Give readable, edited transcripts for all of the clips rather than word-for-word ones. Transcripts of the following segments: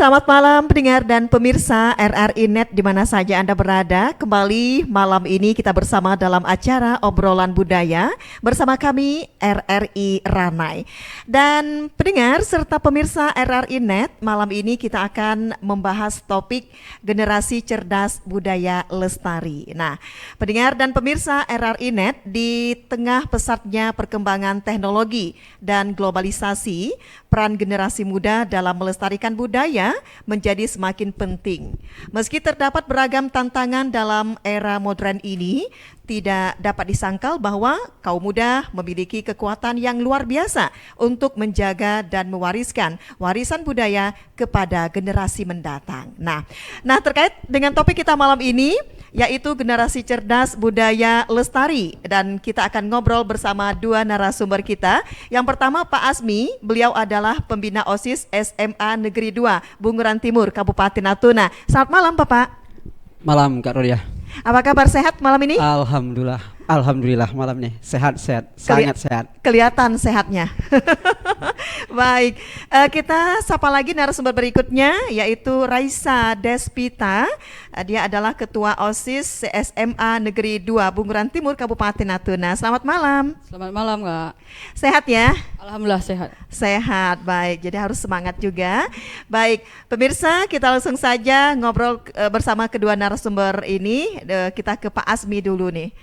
Selamat malam pendengar dan pemirsa RRI Net di mana saja Anda berada. Kembali malam ini kita bersama dalam acara Obrolan Budaya bersama kami RRI Ranai. Dan pendengar serta pemirsa RRI Net, malam ini kita akan membahas topik generasi cerdas budaya lestari. Nah, pendengar dan pemirsa RRI Net, di tengah pesatnya perkembangan teknologi dan globalisasi, peran generasi muda dalam melestarikan budaya menjadi semakin penting. Meski terdapat beragam tantangan dalam era modern ini, tidak dapat disangkal bahwa kaum muda memiliki kekuatan yang luar biasa untuk menjaga dan mewariskan warisan budaya kepada generasi mendatang. Nah, terkait dengan topik kita malam ini, yaitu generasi cerdas budaya lestari, dan kita akan ngobrol bersama dua narasumber kita. Yang pertama Pak Asmi, beliau adalah pembina OSIS SMA Negeri 2 Bunguran Timur, Kabupaten Natuna. Selamat malam Bapak. Malam Kak Rodia. Apa kabar, sehat malam ini? Alhamdulillah malam ini sehat, sangat sehat. Kelihatan sehatnya. Baik, kita sapa lagi narasumber berikutnya, yaitu Raisa Despita. Dia adalah Ketua OSIS SMA Negeri 2 Bunguran Timur, Kabupaten Natuna. Selamat malam. Selamat malam Kak. Sehat ya? Alhamdulillah sehat. Sehat, baik. Jadi harus semangat juga. Baik, pemirsa, kita langsung saja ngobrol bersama kedua narasumber ini. Kita ke Pak Asmi dulu nih.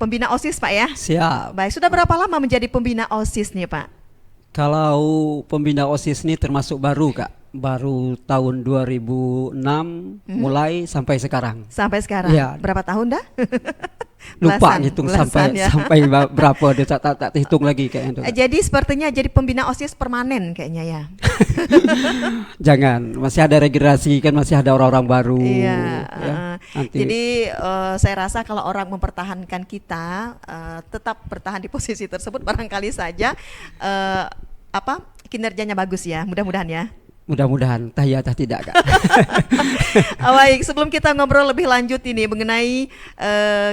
Pembina OSIS Pak ya? Siap. Baik, sudah berapa lama menjadi pembina OSIS nih Pak? Kalau pembina OSIS ini termasuk baru Kak. Baru tahun 2006 mulai sampai sekarang. Sampai sekarang? Ya. Berapa tahun dah? Lupa ngitung sampai ya. sampai berapa, tak hitung lagi kayaknya. Jadi sepertinya jadi pembina OSIS permanen kayaknya ya. Jangan, masih ada regenerasi kan, masih ada orang-orang baru. Iya. Ya, nanti. Jadi saya rasa kalau orang mempertahankan kita tetap bertahan di posisi tersebut, barangkali saja kinerjanya bagus ya, mudah-mudahan ya. Mudah-mudahan, tah ya tah tidak Kak. Baik, sebelum kita ngobrol lebih lanjut ini mengenai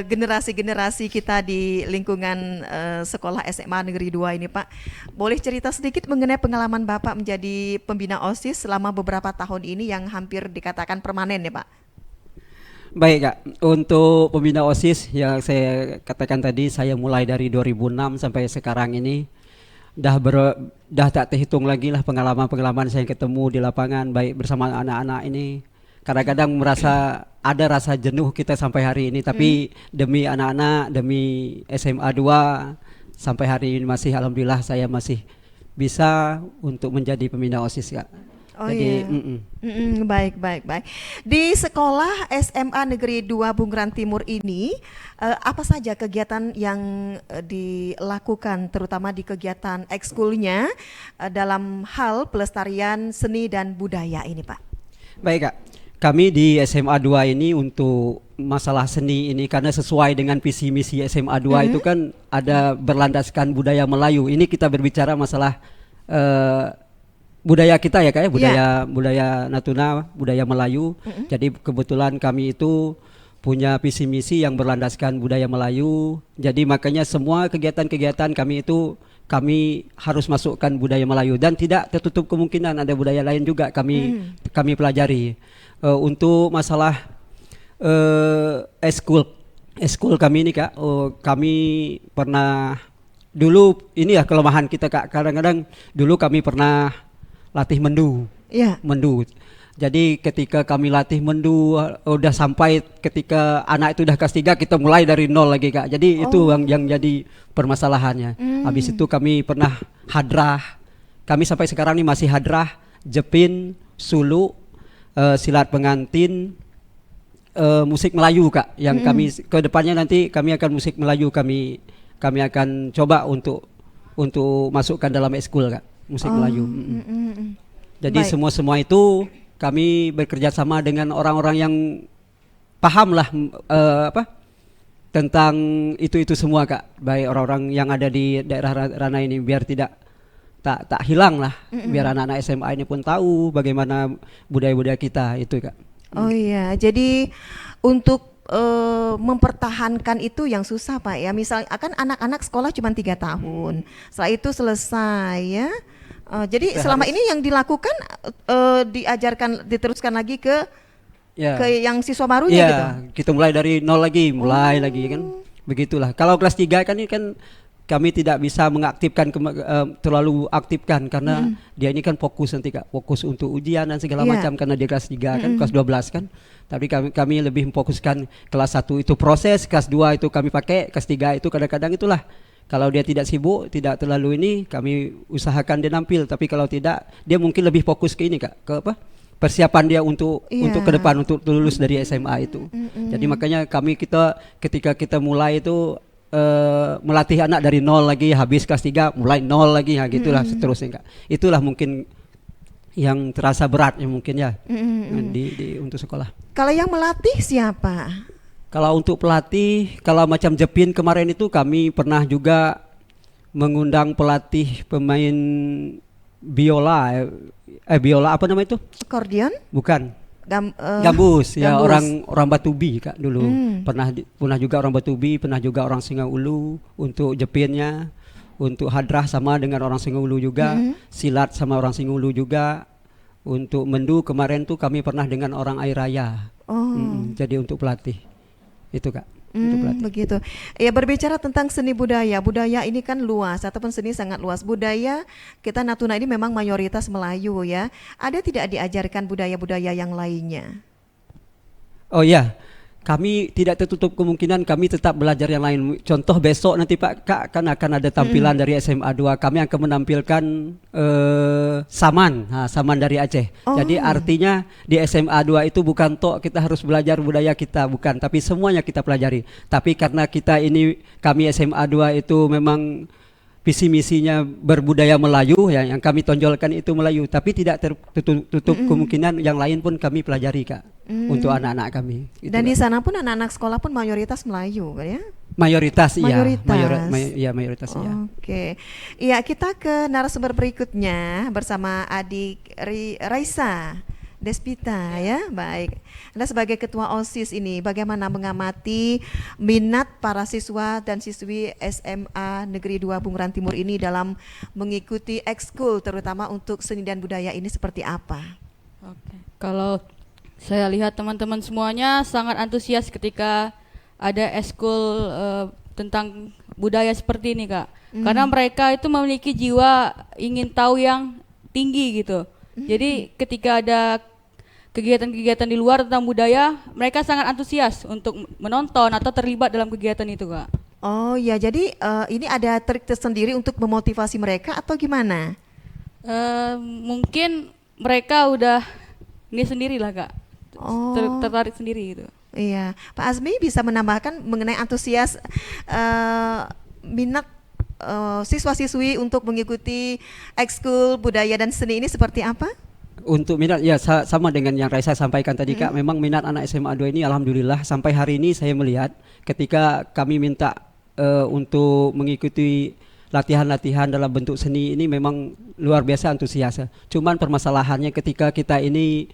generasi-generasi kita di lingkungan sekolah SMA Negeri 2 ini Pak, boleh cerita sedikit mengenai pengalaman Bapak menjadi pembina OSIS selama beberapa tahun ini yang hampir dikatakan permanen ya Pak? Baik Kak, untuk pembina OSIS yang saya katakan tadi, saya mulai dari 2006 sampai sekarang ini. Dah tak terhitung lagi lah pengalaman saya ketemu di lapangan, baik bersama anak-anak ini. Kadang-kadang merasa ada rasa jenuh kita sampai hari ini, tapi demi anak-anak, demi SMA 2 sampai hari ini masih alhamdulillah saya masih bisa untuk menjadi pembina OSIS Kak. Oh jadi, iya. Baik. Di sekolah SMA Negeri 2 Bunguran Timur ini, apa saja kegiatan yang dilakukan, terutama di kegiatan ekskulnya dalam hal pelestarian seni dan budaya ini Pak? Baik Kak, kami di SMA 2 ini untuk masalah seni ini karena sesuai dengan visi misi SMA 2 itu kan ada berlandaskan budaya Melayu. Ini kita berbicara masalah budaya kita ya Kak ya, budaya Natuna, budaya Melayu. Jadi kebetulan kami itu punya visi misi yang berlandaskan budaya Melayu. Jadi makanya semua kegiatan-kegiatan kami harus masukkan budaya Melayu, dan tidak tertutup kemungkinan ada budaya lain juga kami pelajari. Untuk masalah eskul kami ini Kak, kami pernah dulu ini ya kelemahan kita Kak, kadang-kadang dulu kami pernah latih mendu. Iya. Mendu. Jadi ketika kami latih mendu udah sampai ketika anak itu udah kelas 3, kita mulai dari nol lagi Kak. Jadi itu yang jadi permasalahannya. Habis itu kami pernah hadrah. Kami sampai sekarang ini masih hadrah, jepin, sulu, silat pengantin, musik Melayu Kak. Yang kami ke depannya nanti kami akan musik Melayu kami akan coba untuk masukkan dalam ekskul Kak. Musik Melayu. Jadi semua itu kami bekerja sama dengan orang-orang yang paham lah tentang itu semua Kak. Baik orang-orang yang ada di daerah Ranai ini, biar tak hilang lah. Biar anak-anak SMA ini pun tahu bagaimana budaya-budaya kita itu Kak. Oh iya, jadi untuk mempertahankan itu yang susah Pak ya. Misal akan anak-anak sekolah cuma 3 tahun, setelah itu selesai ya, Jadi selama ini yang dilakukan diajarkan diteruskan lagi ke Ya. yang siswa barunya Iya, gitu. kita mulai dari nol lagi, mulai lagi kan. Begitulah. Kalau kelas 3 kan ini kan kami tidak bisa mengaktifkan terlalu aktifkan karena dia ini kan fokus nanti Kak, fokus untuk ujian dan segala Iya. macam karena dia kelas 3 kan, kelas 12 kan. Tapi kami lebih memfokuskan kelas 1 itu proses, kelas 2 itu kami pakai, kelas 3 itu kadang-kadang itulah. Kalau dia tidak sibuk, tidak terlalu ini, kami usahakan dia nampil. Tapi kalau tidak, dia mungkin lebih fokus ke ini Kak, ke apa? Persiapan dia untuk ke depan untuk lulus dari SMA itu. Jadi makanya kita ketika kita mulai itu melatih anak dari nol lagi, habis kelas 3 mulai nol lagi, ya gitulah seterusnya Kak. Itulah mungkin yang terasa beratnya mungkin ya di untuk sekolah. Kalau yang melatih siapa? Kalau untuk pelatih, kalau macam Jepin kemarin itu kami pernah juga mengundang pelatih pemain biola, biola apa nama itu? Akordeon? Bukan. Gambus. Gambus, ya orang Batubi Kak dulu. Pernah juga orang Batubi, pernah juga orang Singaulu untuk Jepinnya, untuk hadrah sama dengan orang Singaulu juga, silat sama orang Singaulu juga. Untuk mendu kemarin tuh kami pernah dengan orang Airaya. Jadi untuk pelatih. Itu Kak. Begitu. Ya, berbicara tentang seni budaya ini kan luas ataupun seni sangat luas. Budaya kita Natuna ini memang mayoritas Melayu ya. Ada tidak diajarkan budaya-budaya yang lainnya? Oh ya, kami tidak tertutup kemungkinan kami tetap belajar yang lain. Contoh besok nanti Pak Kak kan akan ada tampilan dari SMA 2. Kami akan menampilkan saman dari Aceh. Jadi artinya di SMA 2 itu bukan tok kita harus belajar budaya kita, bukan, tapi semuanya kita pelajari. Tapi karena kami SMA 2 itu memang visi misinya berbudaya Melayu ya, yang kami tonjolkan itu Melayu, tapi tidak tertutup kemungkinan yang lain pun kami pelajari Kak untuk anak-anak kami. Dan di sana pun anak-anak sekolah pun mayoritas Melayu kan ya? Mayoritas. Mayoritas ya. Oke. Iya, kita ke narasumber berikutnya bersama adik Raisa Despita ya. Baik. Anda sebagai ketua OSIS ini bagaimana mengamati minat para siswa dan siswi SMA Negeri 2 Bunguran Timur ini dalam mengikuti ekskul terutama untuk seni dan budaya ini seperti apa? Oke. Kalau saya lihat teman-teman semuanya sangat antusias ketika ada ekskul tentang budaya seperti ini Kak. Karena mereka itu memiliki jiwa ingin tahu yang tinggi gitu. Jadi ketika ada kegiatan-kegiatan di luar tentang budaya, mereka sangat antusias untuk menonton atau terlibat dalam kegiatan itu Kak. Oh ya, jadi ini ada trik tersendiri untuk memotivasi mereka atau gimana? Mungkin mereka udah ini sendirilah Kak. Tertarik sendiri gitu. Iya, Pak Azmi bisa menambahkan mengenai antusias minat siswa-siswi untuk mengikuti ekskul budaya dan seni ini seperti apa? Untuk minat ya sama dengan yang Raisa sampaikan tadi Kak, memang minat anak SMA 2 ini alhamdulillah sampai hari ini saya melihat ketika kami minta untuk mengikuti latihan-latihan dalam bentuk seni ini memang luar biasa antusias. Cuman permasalahannya ketika kita ini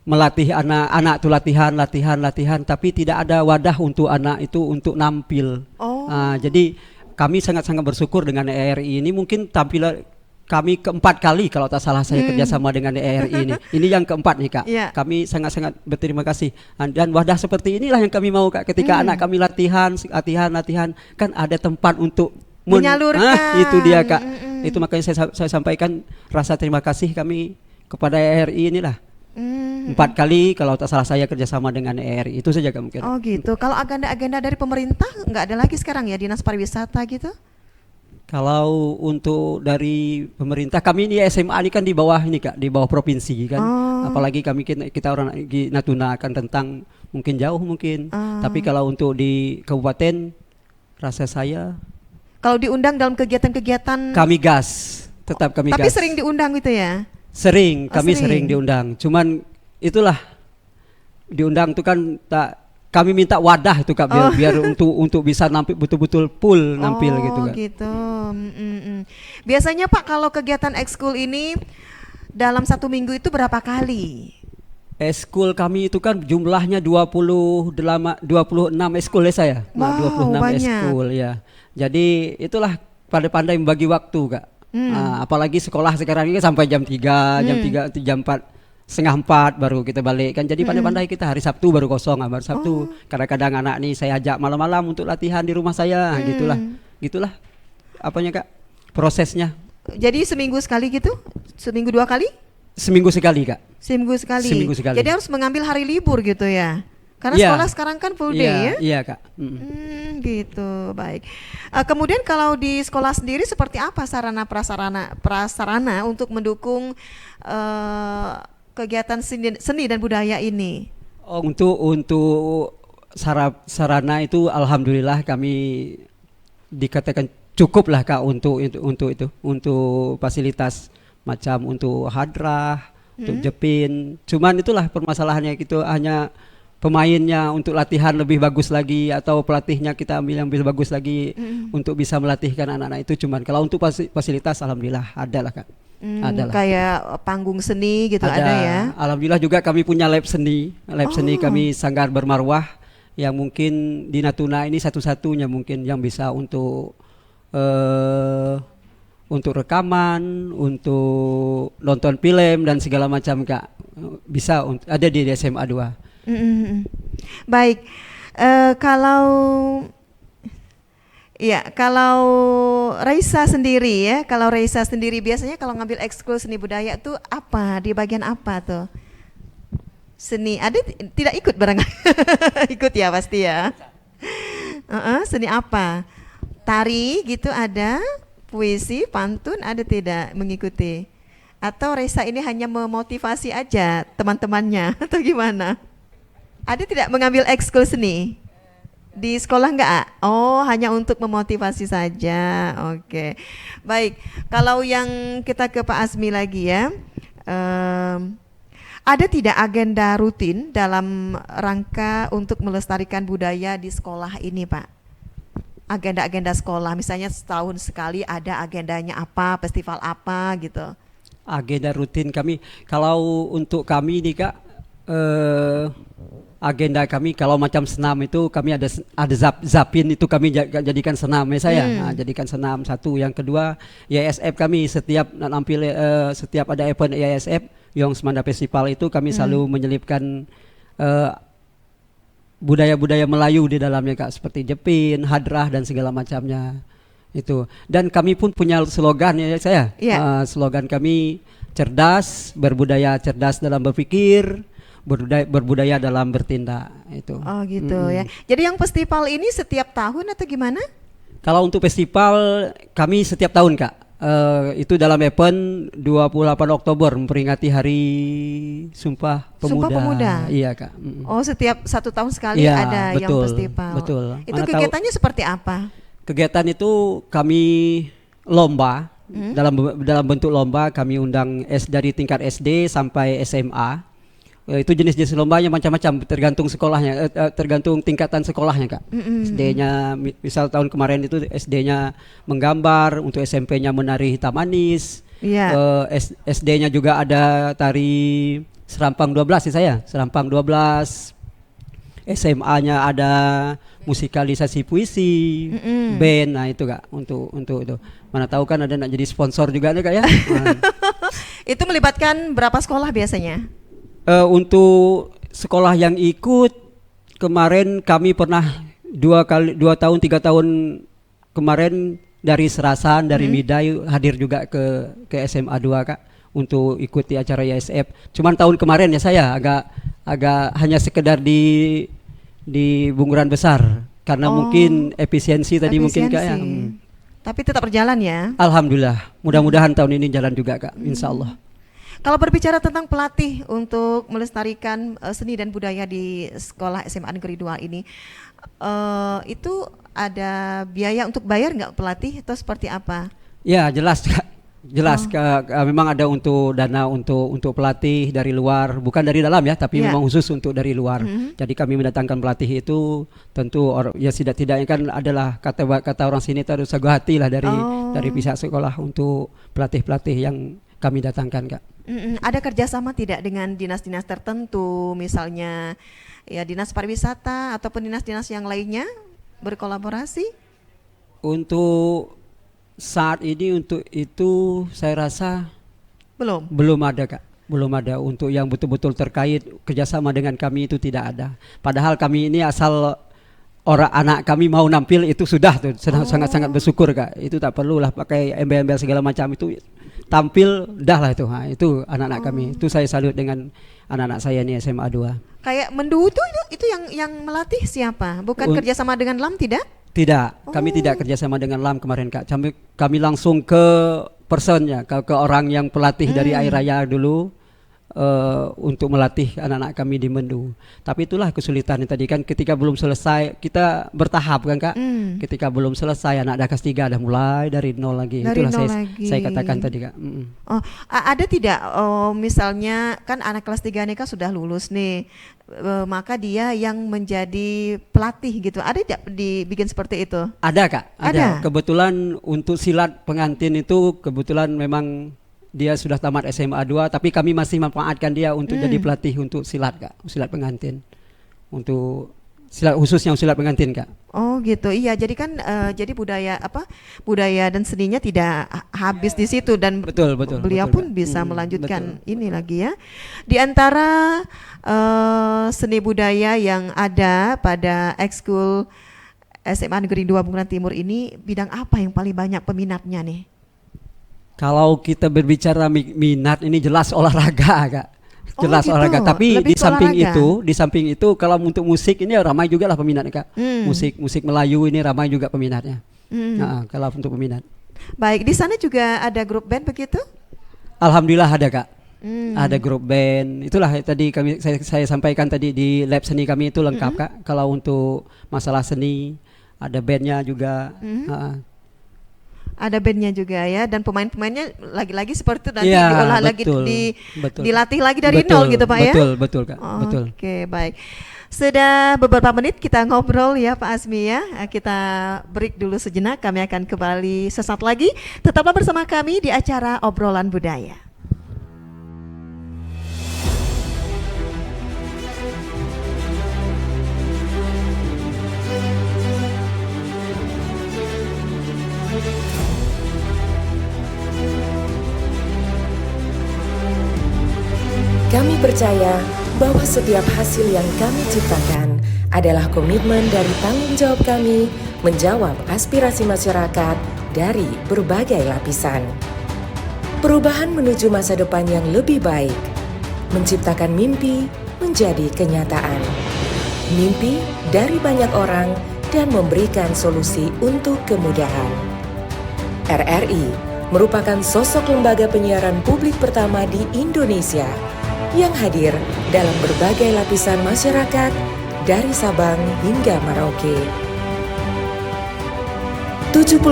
melatih anak-anak tuh latihan, tapi tidak ada wadah untuk anak itu untuk nampil. Jadi kami sangat-sangat bersyukur dengan ERI ini. Mungkin tampil kami keempat kali kalau tak salah saya kerjasama dengan ERI ini. Ini yang keempat nih Kak. Yeah. Kami sangat-sangat berterima kasih. Dan wadah seperti inilah yang kami mau Kak. Ketika anak kami latihan, kan ada tempat untuk menyalurkan. Itu dia Kak. Itu makanya saya sampaikan rasa terima kasih kami kepada ERI inilah. 4 kali kalau tak salah saya kerjasama dengan ERI, itu saja Kak mungkin. Oh gitu. Kalau agenda-agenda dari pemerintah nggak ada lagi sekarang ya, Dinas Pariwisata gitu? Kalau untuk dari pemerintah, kami ini SMA ini kan di bawah ini Kak, di bawah provinsi kan. Apalagi kita orang di Natuna kan tentang mungkin jauh mungkin. Tapi kalau untuk di kabupaten, rasa saya kalau diundang dalam kegiatan-kegiatan kami gas, tetap kami gas. Tapi sering diundang gitu ya? Kami sering diundang. Cuman itulah diundang itu kan kami minta wadah itu Kak biar untuk bisa nampil betul-betul full nampil gitu Kak. Gitu. Biasanya Pak kalau kegiatan ekskul ini dalam 1 minggu itu berapa kali? Ekskul kami itu kan jumlahnya 26 ekskul ya saya. 26 ekskul ya. Jadi itulah pandai-pandai membagi waktu Kak. Apalagi sekolah sekarang ini sampai jam 3, jam 4, setengah 4 baru kita balik kan. Jadi pandai-pandai kita hari Sabtu baru kosong. Baru Sabtu kadang-kadang anak nih saya ajak malam-malam untuk latihan di rumah saya. Gitulah apanya Kak, prosesnya. Jadi seminggu sekali gitu? Seminggu 2 kali? Seminggu sekali Kak. Seminggu sekali. Seminggu sekali. Jadi harus mengambil hari libur gitu ya? Karena Iya. sekolah sekarang kan full day ya? Iya Kak. Gitu, baik. Kemudian kalau di sekolah sendiri seperti apa sarana prasarana untuk mendukung kegiatan seni dan budaya ini? Oh, untuk sarana itu alhamdulillah kami dikatakan cukup lah Kak untuk itu, untuk fasilitas macam untuk hadrah, untuk jepin. Cuman itulah permasalahannya, gitu, hanya pemainnya untuk latihan lebih bagus lagi atau pelatihnya kita ambil yang lebih bagus lagi untuk bisa melatihkan anak-anak itu. Cuman kalau untuk fasilitas alhamdulillah ada lah Kak. Ada lah. Kayak panggung seni gitu ada ya? Alhamdulillah juga kami punya lab seni kami Sanggar Bermarwah yang mungkin di Natuna ini satu-satunya mungkin yang bisa untuk rekaman, untuk nonton film dan segala macam Kak. Bisa ada di SMA 2. Baik, kalau Raisa sendiri ya, biasanya kalau ngambil ekskul seni budaya tuh apa, di bagian apa tuh? Seni, ada tidak ikut barangkali? Ikut ya pasti ya. Seni apa? Tari gitu ada, puisi, pantun ada tidak mengikuti? Atau Raisa ini hanya memotivasi aja teman-temannya atau gimana? Ada tidak mengambil ekskul seni? Di sekolah enggak? Oh, hanya untuk memotivasi saja. Oke. Baik, kalau yang kita ke Pak Azmi lagi ya. Ada tidak agenda rutin dalam rangka untuk melestarikan budaya di sekolah ini, Pak? Agenda-agenda sekolah, misalnya setahun sekali ada agendanya apa, festival apa gitu. Agenda rutin kami, kalau untuk kami nih Kak, agenda kami kalau macam senam itu kami ada zapin itu kami jadikan senam ya saya. Jadikan senam satu. Yang kedua IASF kami setiap nampil setiap ada event IASF yang Semanda Festival itu kami selalu menyelipkan budaya-budaya Melayu di dalamnya Kak, seperti jepin, hadrah dan segala macamnya itu. Dan kami pun punya slogan ya saya. Slogan kami cerdas berbudaya, cerdas dalam berpikir, berbudaya dalam bertindak itu. Oh gitu ya. Jadi yang festival ini setiap tahun atau gimana? Kalau untuk festival kami setiap tahun Kak. Itu dalam event 28 Oktober memperingati Hari Sumpah Pemuda. Sumpah Pemuda. Iya Kak. Oh setiap 1 tahun sekali ada yang festival. Betul. Itu kegiatannya seperti apa? Kegiatan itu kami lomba. Dalam bentuk lomba kami undang dari tingkat SD sampai SMA. Itu jenis-jenis lombanya macam-macam tergantung sekolahnya, tergantung tingkatan sekolahnya Kak. SD-nya misal tahun kemarin itu SD-nya menggambar, untuk SMP-nya menari hitam manis. SD-nya juga ada tari serampang 12 sih saya, serampang 12. SMA-nya ada musikalisasi puisi, band, nah itu Kak untuk itu. Mana tahu kan ada nak jadi sponsor juga nih Kak ya. Itu melibatkan berapa sekolah biasanya? Untuk sekolah yang ikut kemarin kami pernah 2 tahun 3 tahun kemarin dari Serasan, dari Midai hadir juga ke SMA 2 Kak untuk ikuti acara IASF. Cuman tahun kemarin ya saya agak hanya sekedar di Bunguran Besar karena mungkin efisiensi tadi mungkin Kak ya. Tapi tetap berjalan ya. Alhamdulillah. Mudah-mudahan tahun ini jalan juga Kak, insya Allah. Kalau berbicara tentang pelatih untuk melestarikan seni dan budaya di sekolah SMA Negeri 2 ini, itu ada biaya untuk bayar nggak pelatih atau seperti apa? Ya jelas Kak, jelas memang ada untuk dana untuk pelatih dari luar, bukan dari dalam ya, tapi memang khusus untuk dari luar. Jadi kami mendatangkan pelatih itu tentu ya tidak-tidaknya kan adalah kata orang sini itu harus sagu hati lah dari pihak sekolah untuk pelatih-pelatih yang kami datangkan Kak. Ada kerjasama tidak dengan dinas-dinas tertentu, misalnya ya dinas pariwisata ataupun dinas-dinas yang lainnya berkolaborasi? Untuk saat ini untuk itu saya rasa Belum. belum ada Kak, belum ada untuk yang betul-betul terkait kerjasama dengan kami itu tidak ada. Padahal kami ini asal orang anak kami mau nampil itu sudah tuh sangat-sangat bersyukur Kak. Itu tak perlulah pakai embel-embel segala macam itu tampil dah lah itu. Itu anak-anak kami. Itu saya salut dengan anak-anak saya nih SMA 2. Kayak Mendu itu yang melatih siapa? Bukan kerjasama dengan LAM tidak? Tidak, kami tidak kerjasama dengan LAM kemarin Kak. Kami langsung ke personnya, ke orang yang pelatih dari Air Raya dulu untuk melatih anak-anak kami di Mendu. Tapi itulah kesulitan tadi kan, ketika belum selesai kita bertahap kan Kak. Ketika belum selesai anak dah kelas 3 dah mulai dari nol lagi. Dari Itulah nol saya, lagi. saya katakan tadi Kak. Oh, ada tidak misalnya kan anak kelas 3 ini kan sudah lulus nih, maka dia yang menjadi pelatih gitu. Ada tidak dibikin seperti itu? Ada Kak, Ada. Kebetulan untuk silat pengantin itu kebetulan memang dia sudah tamat SMA 2, tapi kami masih memanfaatkan dia untuk jadi pelatih untuk silat Kak, silat pengantin. Untuk silat khususnya silat pengantin Kak. Oh gitu, iya. Jadi kan jadi budaya dan seninya tidak habis di situ, dan Betul, beliau betul, pun Kak. bisa melanjutkan Betul. ini lagi ya. Di antara seni budaya yang ada pada ekskul SMA Negeri 2 Bunguran Timur ini, bidang apa yang paling banyak peminatnya nih? Kalau kita berbicara minat ini jelas olahraga Kak. Oh, Jelas gitu. olahraga, tapi Lebih ke olahraga. di samping itu kalau untuk musik ini ramai juga lah peminatnya Kak. Musik Melayu ini ramai juga peminatnya. Nah, kalau untuk peminat. Baik, di sana juga ada grup band begitu? Alhamdulillah ada Kak. Ada grup band. Itulah tadi saya sampaikan tadi di lab seni kami itu lengkap Kak. Kalau untuk masalah seni ada bandnya juga. Ada bandnya juga ya, dan pemain-pemainnya lagi-lagi seperti itu nanti Iya, diolah lagi betul, betul. dilatih lagi dari nol gitu Pak ya? Betul Kak, betul. Oke, baik. Sudah beberapa menit kita ngobrol ya Pak Azmi ya. Kita break dulu sejenak, kami akan kembali sesaat lagi. Tetaplah bersama kami di acara Obrolan Budaya. Kami percaya bahwa setiap hasil yang kami ciptakan adalah komitmen dari tanggung jawab kami menjawab aspirasi masyarakat dari berbagai lapisan. Perubahan menuju masa depan yang lebih baik, menciptakan mimpi menjadi kenyataan. Mimpi dari banyak orang dan memberikan solusi untuk kemudahan. RRI merupakan sosok lembaga penyiaran publik pertama di Indonesia yang hadir dalam berbagai lapisan masyarakat dari Sabang hingga Merauke. 78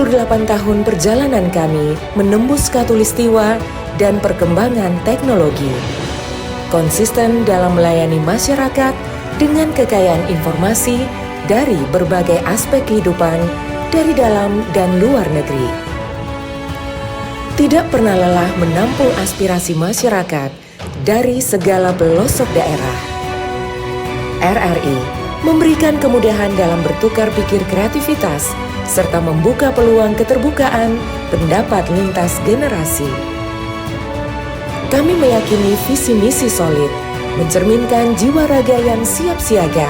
tahun perjalanan kami menembus khatulistiwa dan perkembangan teknologi. Konsisten dalam melayani masyarakat dengan kekayaan informasi dari berbagai aspek kehidupan dari dalam dan luar negeri. Tidak pernah lelah menampung aspirasi masyarakat dari segala pelosok daerah. RRI memberikan kemudahan dalam bertukar pikir kreativitas serta membuka peluang keterbukaan pendapat lintas generasi. Kami meyakini visi misi solid, mencerminkan jiwa raga yang siap siaga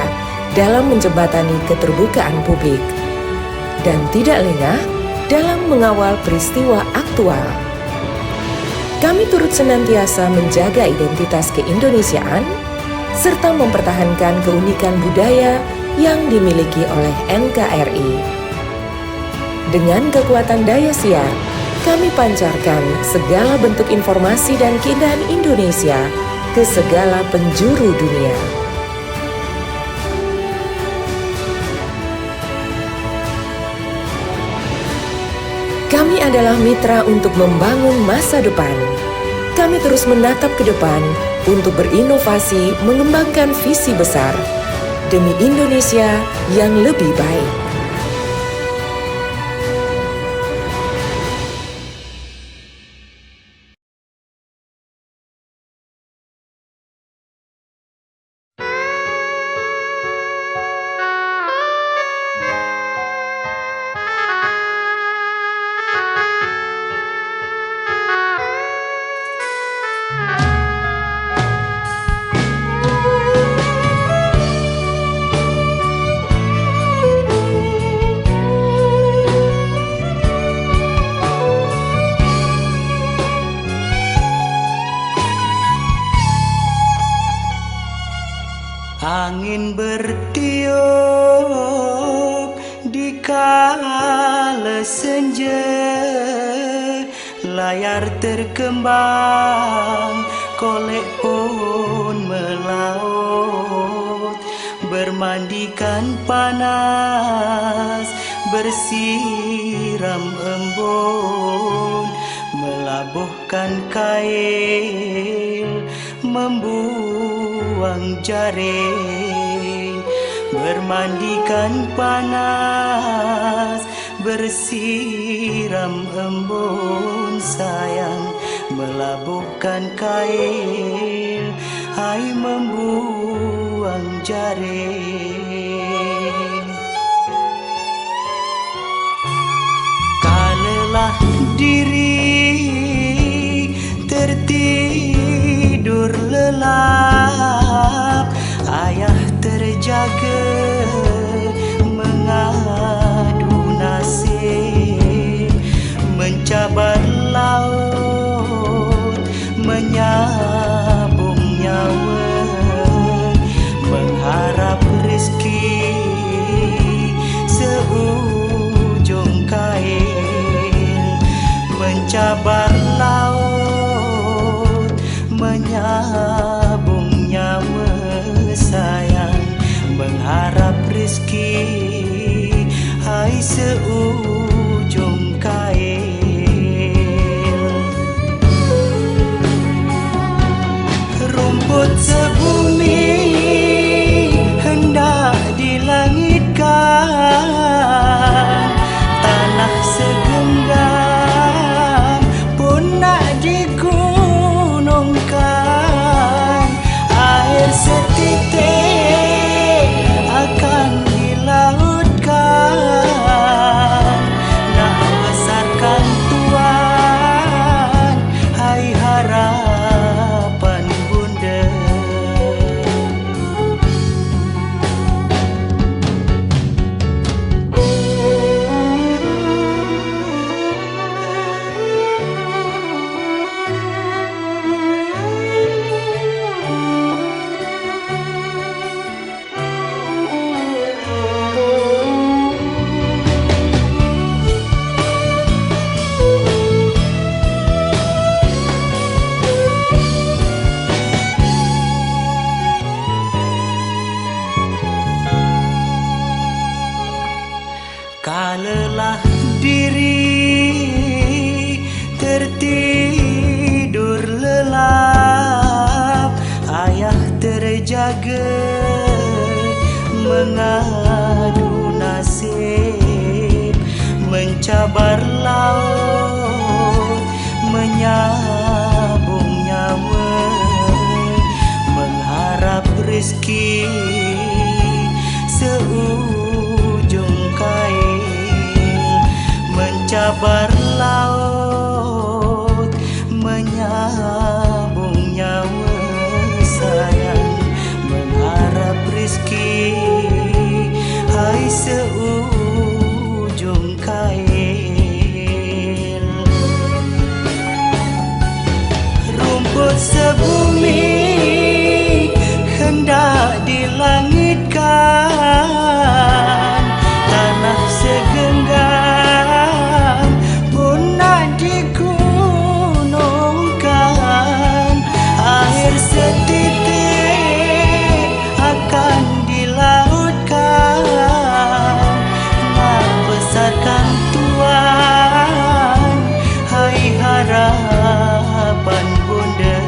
dalam menjembatani keterbukaan publik, dan tidak lengah dalam mengawal peristiwa aktual. Kami turut senantiasa menjaga identitas keindonesiaan serta mempertahankan keunikan budaya yang dimiliki oleh NKRI. Dengan kekuatan daya siar, kami pancarkan segala bentuk informasi dan keindahan Indonesia ke segala penjuru dunia. Kami adalah mitra untuk membangun masa depan. Kami terus menatap ke depan untuk berinovasi mengembangkan visi besar demi Indonesia yang lebih baik. Angin bertiup di kala senja, layar terkembang, kolek pun melaut, bermandikan panas, bersiram embun, melabuhkan kail, membuang jaring, bermandikan panas, bersiram embun sayang, melabuhkan kail, hai membuang jaring. Kalelah diri tertidur lelap, ayah terjaga mengadu nasib, mencabar laut, menyabung nyawa, mengharap rezeki seujung kail, mencabar laut, menyabung nyawa sayang, mengharap rezeki hai seujung kail. Rumput sebumi hendak dilangitkan, tanah segenggam pun nak digunungkan, air setitik akan dilautkan, nak besarkan Tuhan hai harapan bunda. Kalelah diri tertidur lelap, ayah terjaga mengadu nasib, mencabar laut, menyabung nyawa, mengharap rezeki seujung kail, mencabar laut, menyabung nyawa sayang, mengharap rezeki hai seujung kail. Rumput sebumi hendak dilangitkan, tanah segenggam pun nak digunungkan, air setitik akan dilautkan, nak besarkan Tuhan hai harapan bunda,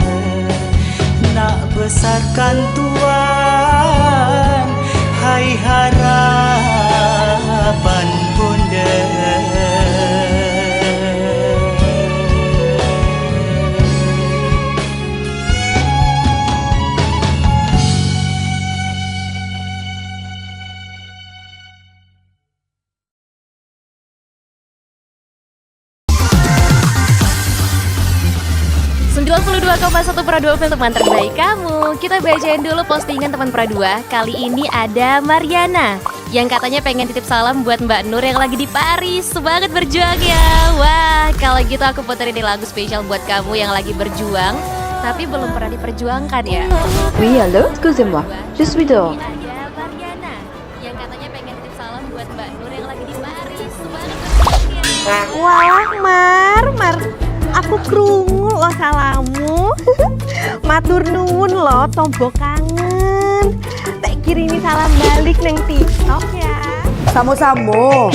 nak besarkan Tuhan hai harapan bunda. Pradua FM teman terbaik kamu. Kita bacain dulu postingan teman Pradua. Kali ini ada Mariana yang katanya pengen titip salam buat Mbak Nur yang lagi di Paris. Semangat berjuang ya. Wah, kalau gitu aku puterin lagu spesial buat kamu yang lagi berjuang. tapi belum pernah diperjuangkan ya. Oui, allô? Excusez-moi, je suis dehors. Ini ada Mariana yang katanya pengen titip salam buat Mbak Nur yang lagi di Paris. Semangat ya. Walah Mar, aku krungu lo salamu. Matur nuwun lo tombo kangen. Tak kirimi salam balik neng TikTok ya. Samo-samo.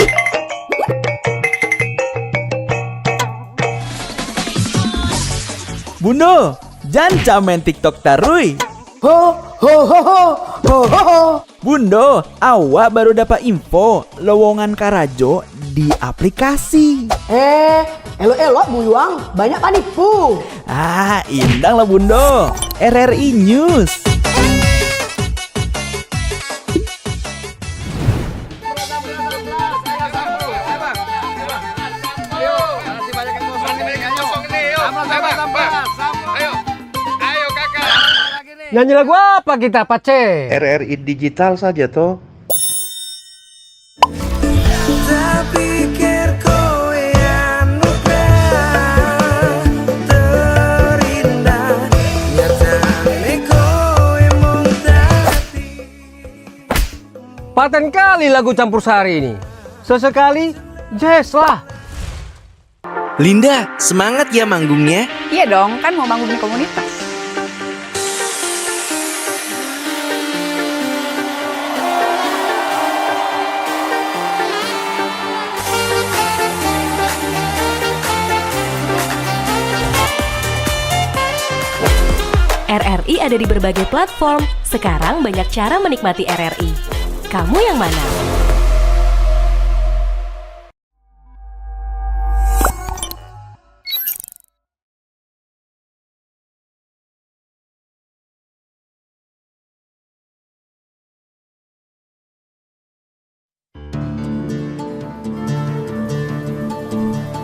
Bundo, jangan main TikTok tarui. Ho ho ho ho ho ho ho. Bundo, awak baru dapat info lowongan Karajo di aplikasi. Elok-elok buyuang, banyak panipu. Indang lah Bundo. RRI News. Nyanyi lagu apa kita, Pace? RRI digital saja toh. Paten kali lagu campur sari ini. Sesekali jazz lah. Linda, semangat ya manggungnya. Iya dong, kan mau bangun di komunitas. RRI ada di berbagai platform. Sekarang banyak cara menikmati RRI. Kamu yang mana?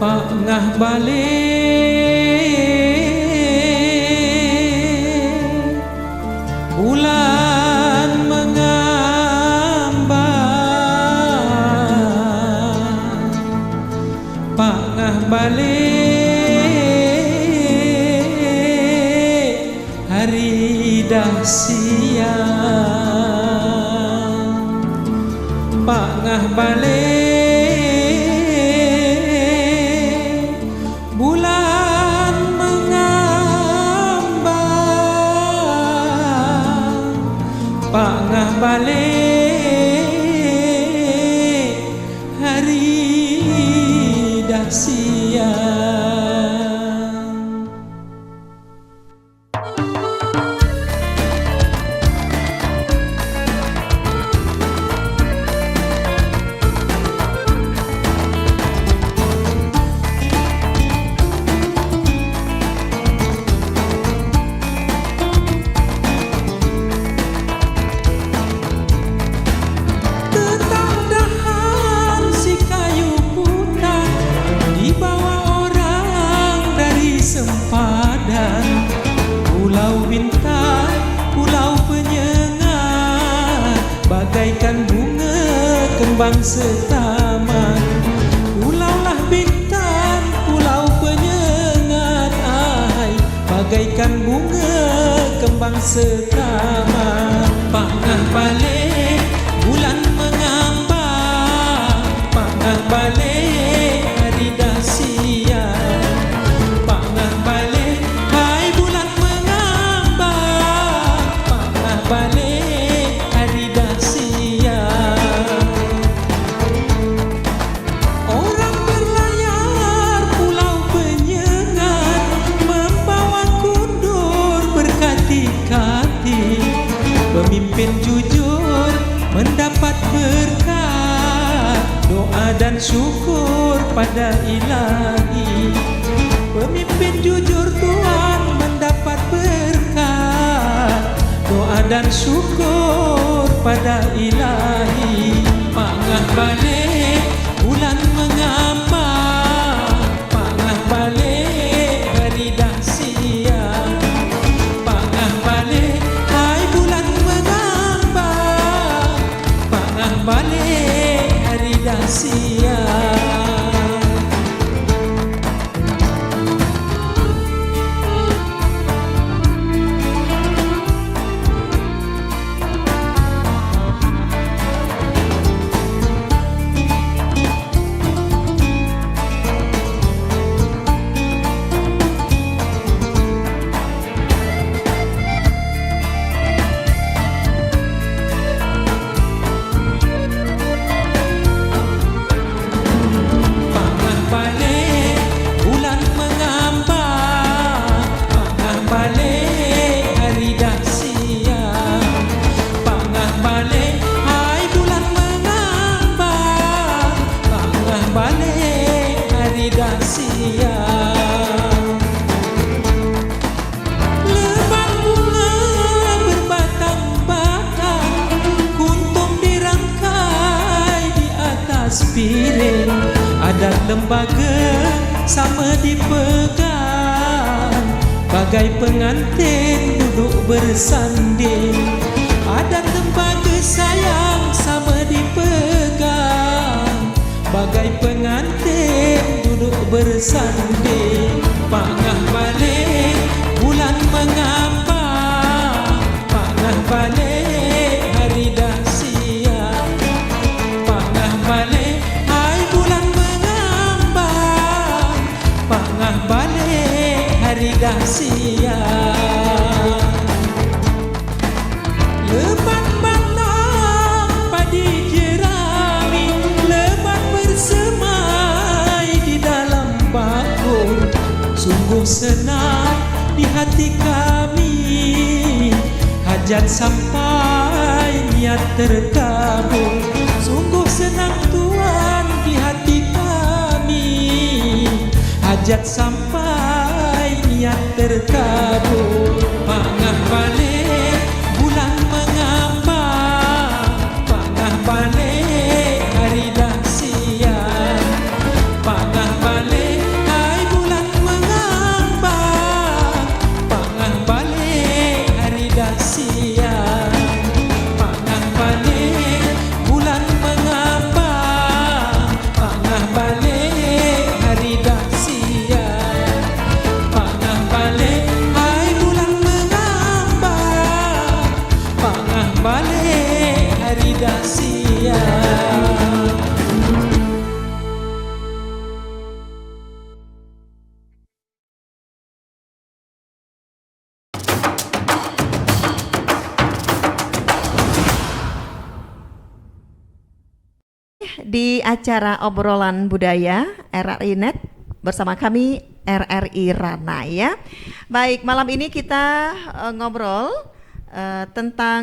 Pangah balik bulan mengambang, pangah balik hari dah siang, pangah balik bulan mengambang, pangah balik hari dah siang. Dahan si kayu putih dibawa orang dari sempadan, pulau bintang, pulau penyengat, bagaikan bunga kembang setaman. Pulaulah bintang, pulau penyengat, bagaikan bunga kembang setaman. Pangah balik bulan mengambang, pangah balik hari dah siang, pangah balik hai bulan mengambang, pangah balik hari dah siang. Orang berlayar pulau penyengat, membawa kundur berkati-kati, pemimpin jujur mendapat berkat, doa dan syukur pada Ilahi. Pemimpin jujur Tuhan mendapat berkat, doa dan syukur pada Ilahi. Pangah balik bulan mengambang, pangah balik hari dah siang, pangah balik hai bulan mengambang, pangah balik hari dah siang. piring. Adat lembaga sama dipegang, bagai pengantin duduk bersanding. Adat lembaga sayang sama dipegang, bagai pengantin duduk bersanding. Pangah balik bulan mengapa, pangah balik hari dah siang. Pangah balik hai bulan mengambang, pangah balik hari dah siang. Lebat batang padi jerami, lebat bersemai di dalam bakul. Sungguh senang di hati kami, hajat sampai niat terkabul. Sungguh senang Tuhan di hati kami, hajat sampai niat terkabul. Pangah balik bulan mengapa, pangah balik hari dah siang. Pangah balik hai bulan mengapa, pangah balik hari dah siang. Pangah balik bulan mengapa, pangah balik hari dah siang. Pangah balik hai bulan mengapa, pangah balik hari dah siang. Di acara obrolan budaya RRI Net bersama kami RRI Ranai ya. Baik, malam ini kita ngobrol tentang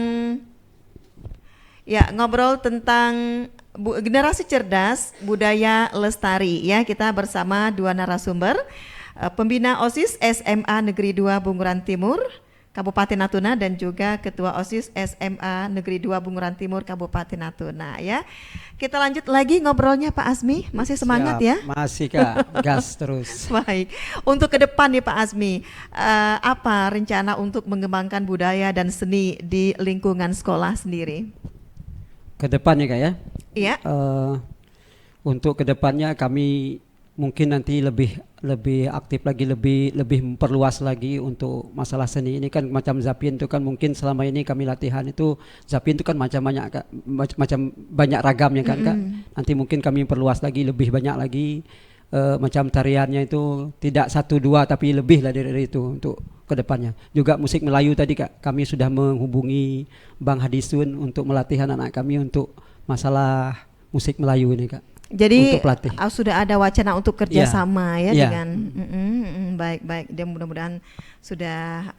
generasi cerdas budaya lestari ya. Kita bersama dua narasumber, pembina OSIS SMA Negeri 2 Bunguran Timur Kabupaten Natuna dan juga Ketua OSIS SMA Negeri 2 Bunguran Timur Kabupaten Natuna ya. Kita lanjut lagi ngobrolnya Pak Azmi, masih semangat ya? Masih Kak, gas terus. Baik, untuk ke depan nih Pak Azmi, apa rencana untuk mengembangkan budaya dan seni di lingkungan sekolah sendiri? Ke depannya Kak ya? Iya. Untuk ke depannya kami mungkin nanti lebih aktif lagi, lebih memperluas lagi untuk masalah seni ini kan. Macam Zapin itu kan mungkin selama ini kami latihan itu Zapin itu kan macam banyak ragamnya kan Kak. Nanti mungkin kami perluas lagi, lebih banyak lagi, macam tariannya itu tidak 1 2 tapi lebih lah dari itu untuk kedepannya. Juga musik Melayu tadi Kak, kami sudah menghubungi Bang Hadisun untuk melatih anak-anak kami untuk masalah musik Melayu ini Kak. Jadi pelatih. Sudah ada wacana untuk kerjasama ya Yeah. dengan baik. Dia mudah-mudahan sudah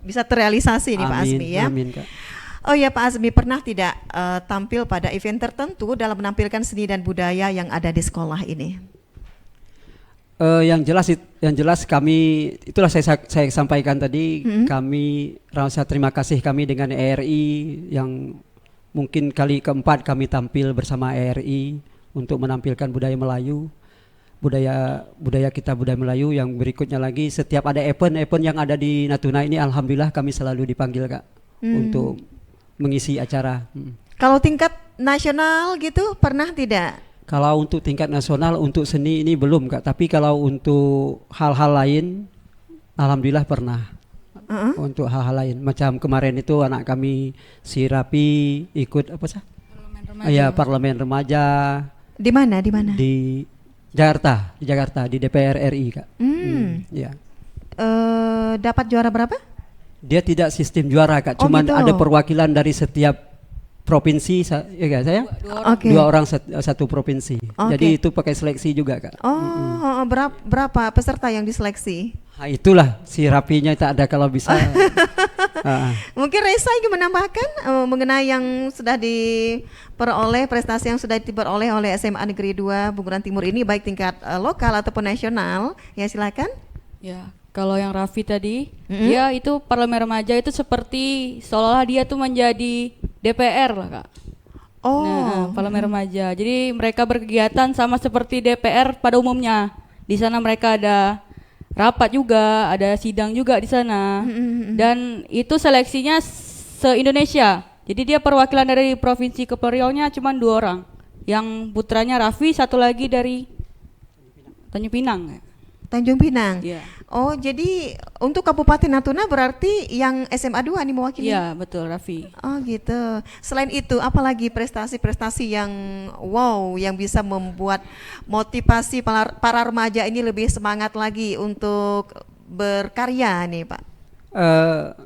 bisa terrealisasi nih Pak Azmi ya. Amin Kak. Oh ya Pak Azmi, pernah tidak tampil pada event tertentu dalam menampilkan seni dan budaya yang ada di sekolah ini? Yang jelas kami, itulah saya sampaikan tadi, kami rasa terima kasih kami dengan ERI yang mungkin kali keempat kami tampil bersama ERI untuk menampilkan budaya Melayu, budaya kita, budaya Melayu. Yang berikutnya lagi, setiap ada event yang ada di Natuna ini, alhamdulillah kami selalu dipanggil Kak untuk mengisi acara. Kalau tingkat nasional gitu pernah tidak? Kalau untuk tingkat nasional untuk seni ini belum Kak, tapi kalau untuk hal-hal lain, alhamdulillah pernah. Untuk hal-hal lain, macam kemarin itu anak kami si Rapi ikut apa sih? Parlemen remaja. Di mana? Di Jakarta, di DPR RI Kak. Ya. Dapat juara berapa? Dia tidak sistem juara Kak, cuman gitu. ada perwakilan dari setiap provinsi, ya saya? Dua orang satu provinsi. Jadi itu pakai seleksi juga Kak. Berapa peserta yang diseleksi? Nah, itulah si Rapinya tak ada kalau bisa. Mungkin Reza ingin menambahkan mengenai yang sudah diperoleh, prestasi yang sudah diperoleh oleh SMA Negeri 2 Bunguran Timur ini, baik tingkat lokal ataupun nasional. Ya silakan. Ya, kalau yang Raffi tadi, ya itu parlemen remaja itu seperti seolah-olah dia tuh menjadi DPR lah Kak. Nah, parlemen remaja. Jadi mereka berkegiatan sama seperti DPR pada umumnya. Di sana mereka ada rapat juga, ada sidang juga di sana. Dan itu seleksinya se-Indonesia. Jadi dia perwakilan dari Provinsi Kepulauan Riau-nya cuma 2 orang. Yang putranya Raffi, satu lagi dari Tanjung Pinang. Tanjung Pinang. Iya. Oh, jadi untuk Kabupaten Natuna berarti yang SMA 2 nih mewakili? Iya, betul, Raffi. Oh, gitu. Selain itu, apalagi prestasi-prestasi yang wow, yang bisa membuat motivasi para remaja ini lebih semangat lagi untuk berkarya nih, Pak?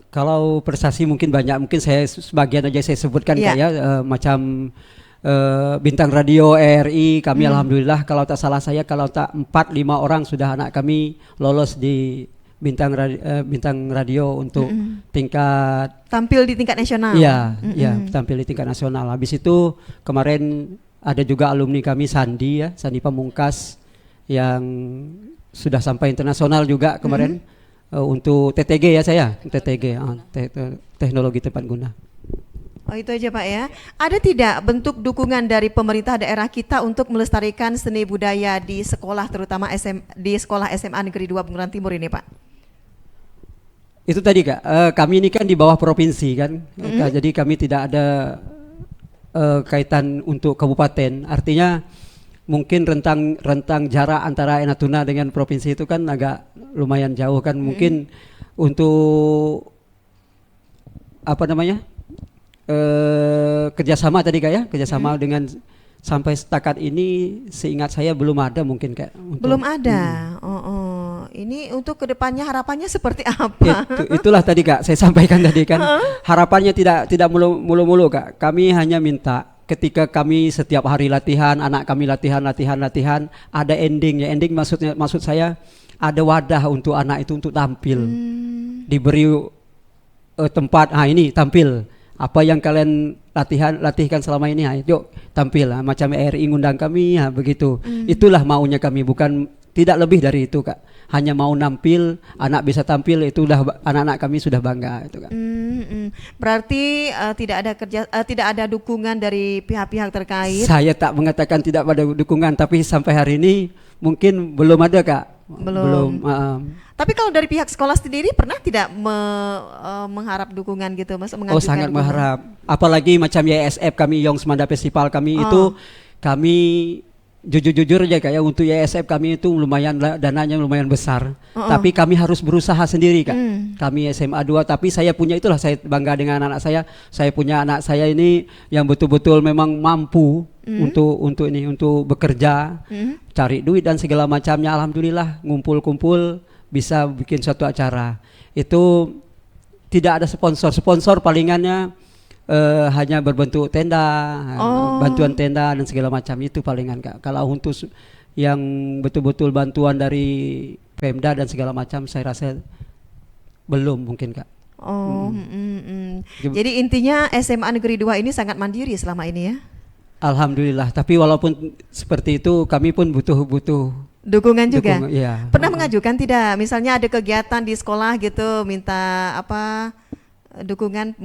Kalau prestasi mungkin banyak, mungkin saya sebagian aja saya sebutkan Kak ya, macam bintang radio RRI kami alhamdulillah, kalau tak salah saya kalau tak 4-5 orang sudah anak kami lolos di bintang radio untuk tingkat tampil di tingkat nasional. Iya, tampil di tingkat nasional. Habis itu kemarin ada juga alumni kami Sandi Pamungkas yang sudah sampai internasional juga kemarin untuk TTG ya saya, TTG teknologi tempat guna. Oh, itu aja Pak ya. Ada tidak bentuk dukungan dari pemerintah daerah kita untuk melestarikan seni budaya di sekolah, terutama di sekolah SMA Negeri 2 Bunguran Timur ini Pak? Itu tadi Kak, kami ini kan di bawah provinsi kan, jadi kami tidak ada kaitan untuk kabupaten. Artinya mungkin rentang jarak antara Natuna dengan provinsi itu kan agak lumayan jauh kan. Mungkin untuk apa namanya? Kerjasama tadi Kak ya, kerjasama dengan sampai setakat ini seingat saya belum ada mungkin Kak. Belum ada. Ini untuk kedepannya harapannya seperti apa? Itulah tadi Kak saya sampaikan tadi kan. Harapannya tidak mulu-mulu Kak. Kami hanya minta ketika kami setiap hari latihan, anak kami latihan, ada endingnya. Ending maksud saya ada wadah untuk anak itu untuk tampil. Diberi tempat, ini tampil. Apa yang kalian latihkan selama ini, yuk tampil. Macam RRI ngundang kami, begitu. Itulah maunya kami, bukan tidak lebih dari itu Kak. Hanya mau nampil, anak bisa tampil, itulah anak-anak kami sudah bangga itu Kak. Berarti tidak ada dukungan dari pihak-pihak terkait. Saya tak mengatakan tidak ada dukungan, tapi sampai hari ini mungkin belum ada Kak. Belum. Tapi kalau dari pihak sekolah sendiri pernah tidak mengharap dukungan gitu, Mas? Oh, sangat mengharap. Apalagi macam YSF kami, Young Semanda Festival kami itu, kami jujur aja Kak ya, untuk YSF kami itu lumayan dananya lumayan besar. Tapi kami harus berusaha sendiri Kak. Kami SMA 2, tapi saya punya, itulah saya bangga dengan anak saya. Saya punya anak saya ini yang betul-betul memang mampu untuk bekerja, cari duit dan segala macamnya. Alhamdulillah ngumpul bisa bikin suatu acara. Itu tidak ada sponsor palingannya hanya berbentuk tenda, bantuan tenda dan segala macam, itu palingan Kak. Kalau untuk yang betul-betul bantuan dari Pemda dan segala macam saya rasa belum mungkin Kak. Jadi intinya SMA Negeri 2 ini sangat mandiri selama ini ya? Alhamdulillah, tapi walaupun seperti itu kami pun butuh dukungan juga. Iya. Pernah mengajukan tidak? Misalnya ada kegiatan di sekolah gitu, minta dukungan,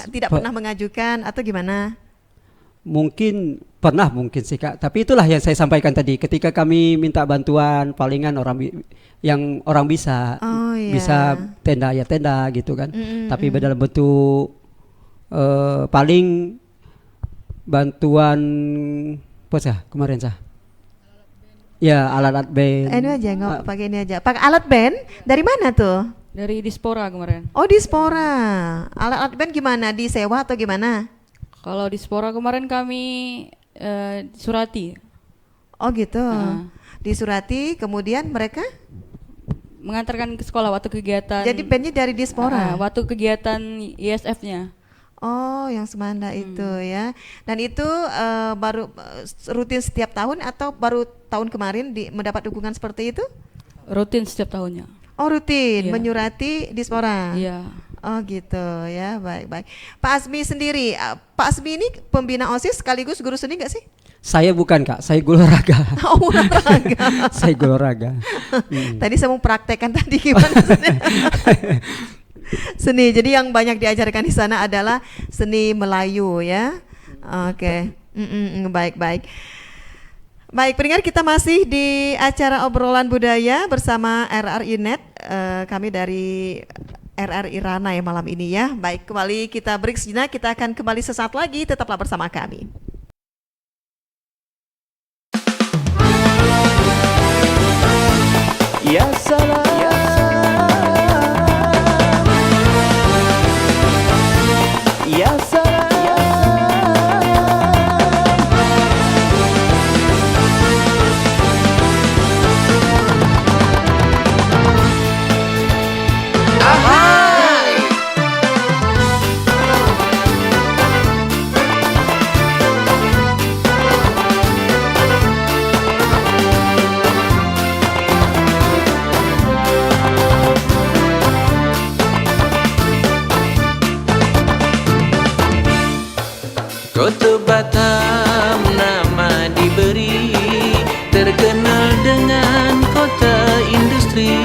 tidak pernah mengajukan atau gimana? Mungkin pernah sih Kak, tapi itulah yang saya sampaikan tadi, ketika kami minta bantuan palingan yang orang bisa tenda gitu kan. Tapi dalam bentuk paling bantuan kemarin ya alat band. Ini aja nggak pakai ini aja. Pakai alat band dari mana tuh? Dari Dispora kemarin. Oh, Dispora. Alat band gimana? Disewa atau gimana? Kalau Dispora kemarin kami Surati. Oh gitu. Disurati, kemudian mereka mengantarkan ke sekolah waktu kegiatan. Jadi bandnya dari Dispora. Waktu kegiatan ISF-nya. Oh, yang Semanda itu ya. Dan itu baru rutin setiap tahun atau baru tahun kemarin mendapat dukungan seperti itu? Rutin setiap tahunnya. Oh, rutin, menyurati Dispora. Iya. Oh gitu ya, baik. Pak Asmi sendiri, Pak Asmi ini pembina OSIS sekaligus guru seni nggak sih? Saya bukan Kak, saya guru olahraga. Oh, olahraga. Saya guru olahraga. Tadi saya mau praktekkan tadi gimana seni. Jadi yang banyak diajarkan di sana adalah seni Melayu ya. Oke. Baik. Baik, pendengar, kita masih di acara obrolan budaya bersama RRI Net. Kami dari RRI Ranai malam ini ya. Baik, kembali kita break sejenak. Kita akan kembali sesaat lagi. Tetaplah bersama kami. Ya salam. Ya salam. Kota Batam nama diberi, terkenal dengan kota industri.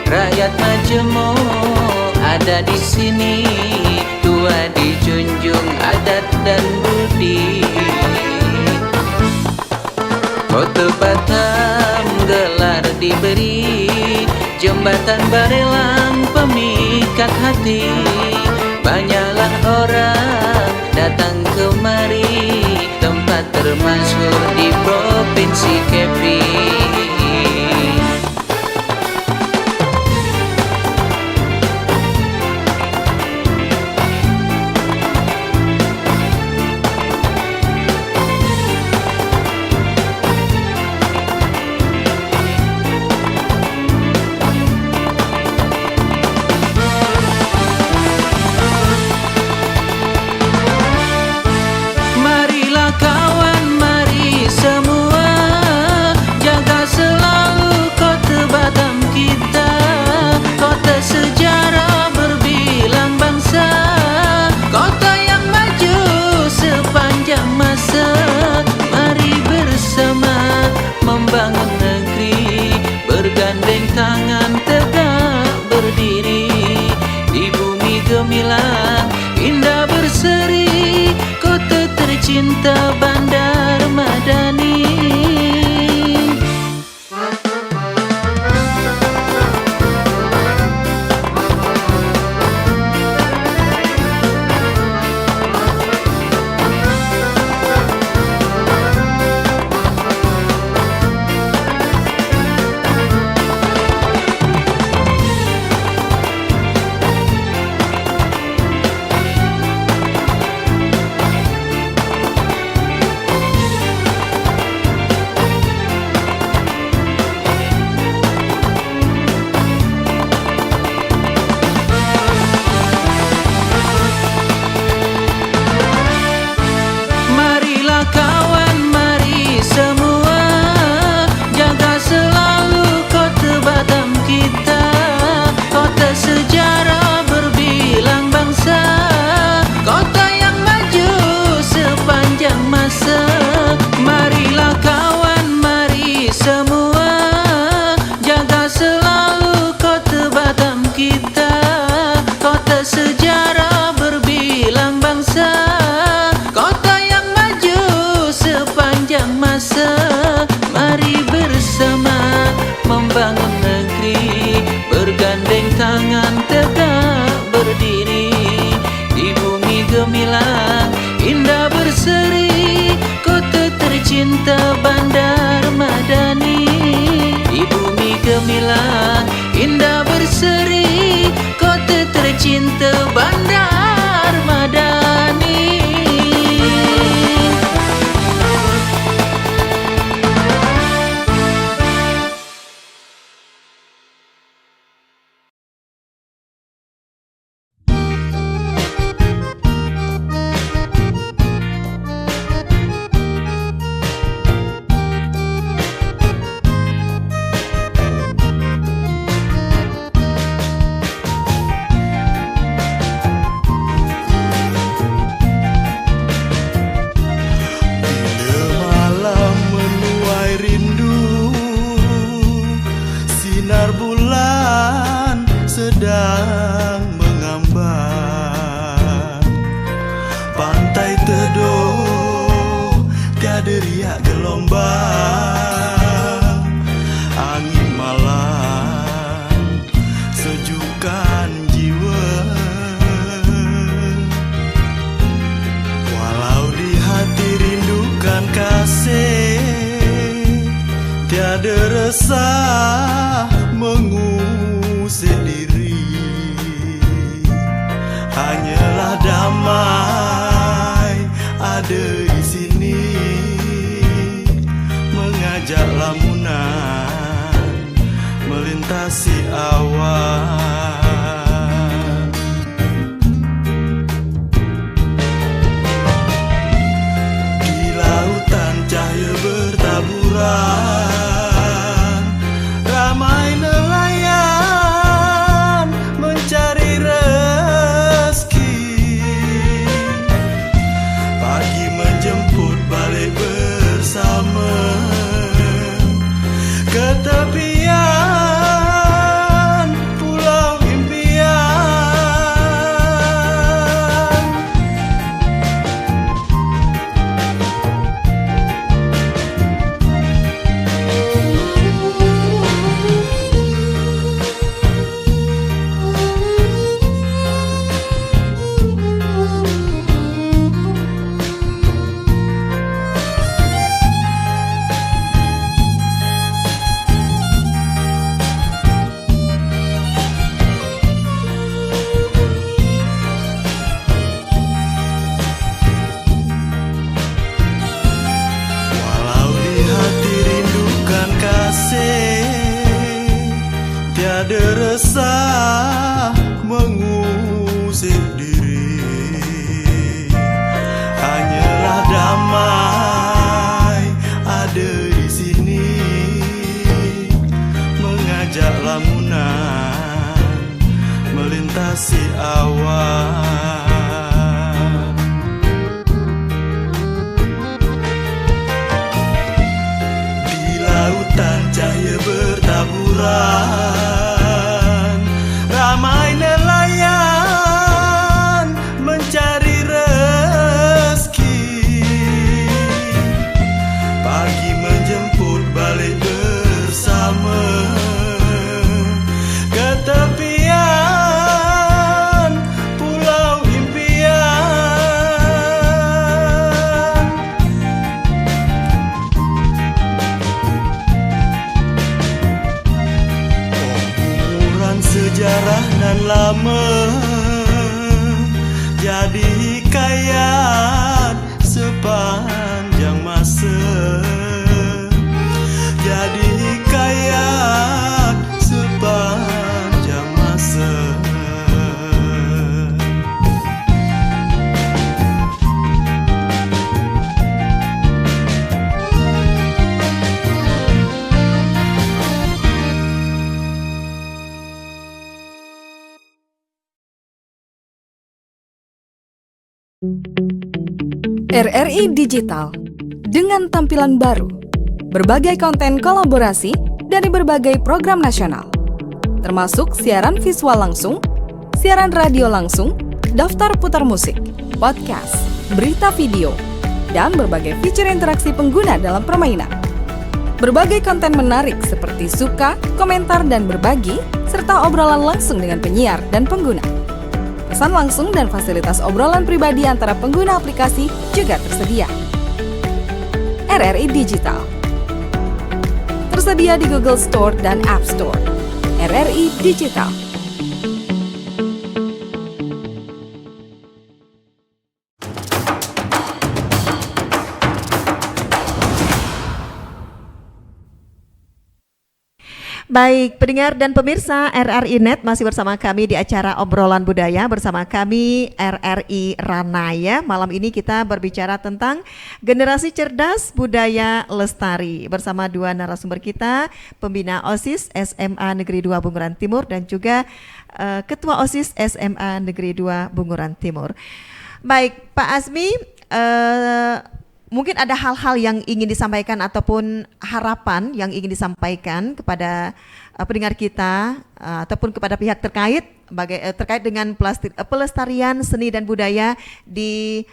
Rakyat majemuk ada di sini, tua dijunjung adat dan budi. Kota Batam gelar diberi, jembatan Barelang pemikat hati. Banyaklah orang datang kemari, tempat termasyhur di Provinsi Kepri. Membangun negeri, bergandeng tangan tegak berdiri. Di bumi gemilang, indah berseri, kota tercinta Bandar Madani. resah mengusir diri, hanyalah damai ada di sini, mengajak lamunan melintasi awan. Di lautan cahaya bertaburan, ramai nelayan mencari rezeki, pagi menjemput balik bersama ke tepian pulau impian. Walau di hati rindukan kasih, tiada resah mengusir diri, hanyalah damai ada di sini, mengajak lamunan melintasi awan. Di lautan cahaya bertaburan, ramai nelayan mencari rezeki, pagi menjemput balik bersama ke tepian pulau impian. Umuran sejarah nan lama jadi hikayat sepanjang masa, jadi hikayat sepanjang masa. RRI Digital dengan tampilan baru, berbagai konten kolaborasi dari berbagai program nasional, termasuk siaran visual langsung, siaran radio langsung, daftar putar musik, podcast, berita video, dan berbagai fitur interaksi pengguna dalam permainan. Berbagai konten menarik seperti suka, komentar, dan berbagi, serta obrolan langsung dengan penyiar dan pengguna. Pesan langsung dan fasilitas obrolan pribadi antara pengguna aplikasi juga tersedia. RRI Digital tersedia di Google Store dan App Store. RRI Digital. Baik, pendengar dan pemirsa RRI Net masih bersama kami di acara Obrolan Budaya bersama kami RRI Ranai. Malam ini kita berbicara tentang generasi cerdas budaya lestari bersama dua narasumber kita, pembina OSIS SMA Negeri 2 Bunguran Timur dan juga Ketua OSIS SMA Negeri 2 Bunguran Timur. Baik, Pak Azmi, mungkin ada hal-hal yang ingin disampaikan ataupun harapan yang ingin disampaikan kepada pendengar kita ataupun kepada pihak terkait terkait dengan pelestarian seni dan budaya di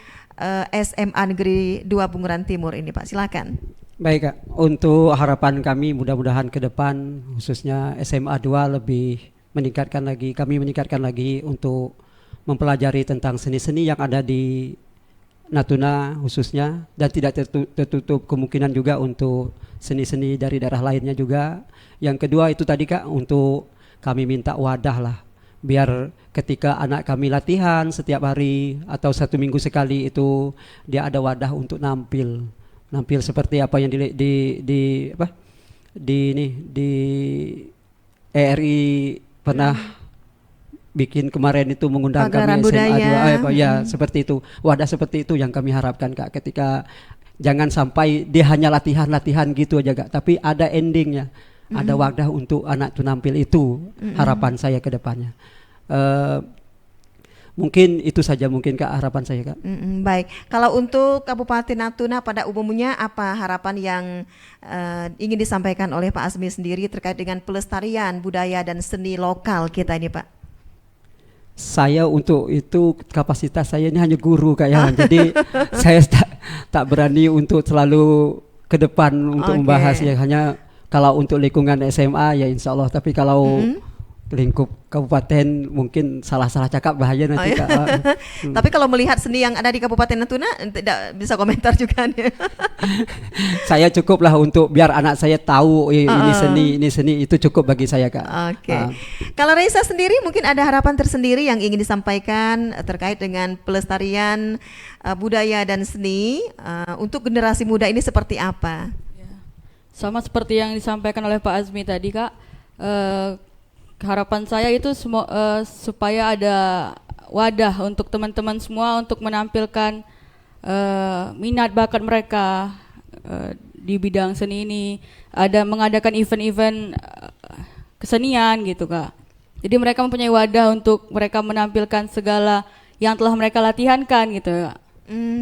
SMA Negeri 2 Bunguran Timur ini, Pak. Silakan. Baik, Kak. Untuk harapan kami mudah-mudahan ke depan khususnya SMA 2 lebih meningkatkan lagi untuk mempelajari tentang seni-seni yang ada di Natuna khususnya, dan tidak tertutup kemungkinan juga untuk seni-seni dari daerah lainnya juga. Yang kedua itu tadi Kak, untuk kami minta wadah lah, biar ketika anak kami latihan setiap hari atau 1 minggu sekali itu dia ada wadah untuk nampil seperti apa yang di ERI pernah bikin kemarin itu, mengundang Pagelaran kami SMA 2 budaya. seperti itu, wadah seperti itu yang kami harapkan Kak, ketika jangan sampai dia hanya latihan gitu aja Kak, tapi ada endingnya, ada wadah untuk anak itu nampil, itu harapan saya ke depannya. Mungkin itu saja mungkin Kak harapan saya Kak. Baik, kalau untuk Kabupaten Natuna pada umumnya apa harapan yang ingin disampaikan oleh Pak Azmi sendiri terkait dengan pelestarian budaya dan seni lokal kita ini Pak? Saya untuk itu kapasitas saya ini hanya guru Kak ya, jadi saya tak berani untuk selalu ke depan untuk membahas ya, hanya kalau untuk lingkungan SMA ya insya Allah, tapi kalau lingkup kabupaten mungkin salah cakap bahaya nanti Kak. Tapi kalau melihat seni yang ada di Kabupaten Natuna tidak bisa komentar juga nih. Saya cukup lah untuk biar anak saya tahu ini seni itu cukup bagi saya Kak. Kalau Raisa sendiri mungkin ada harapan tersendiri yang ingin disampaikan terkait dengan pelestarian budaya dan seni untuk generasi muda ini seperti apa? Sama seperti yang disampaikan oleh Pak Azmi tadi Kak, harapan saya itu supaya ada wadah untuk teman-teman semua untuk menampilkan minat bakat mereka di bidang seni ini, ada mengadakan event-event kesenian gitu Kak. Jadi mereka mempunyai wadah untuk mereka menampilkan segala yang telah mereka latihankan gitu Kak.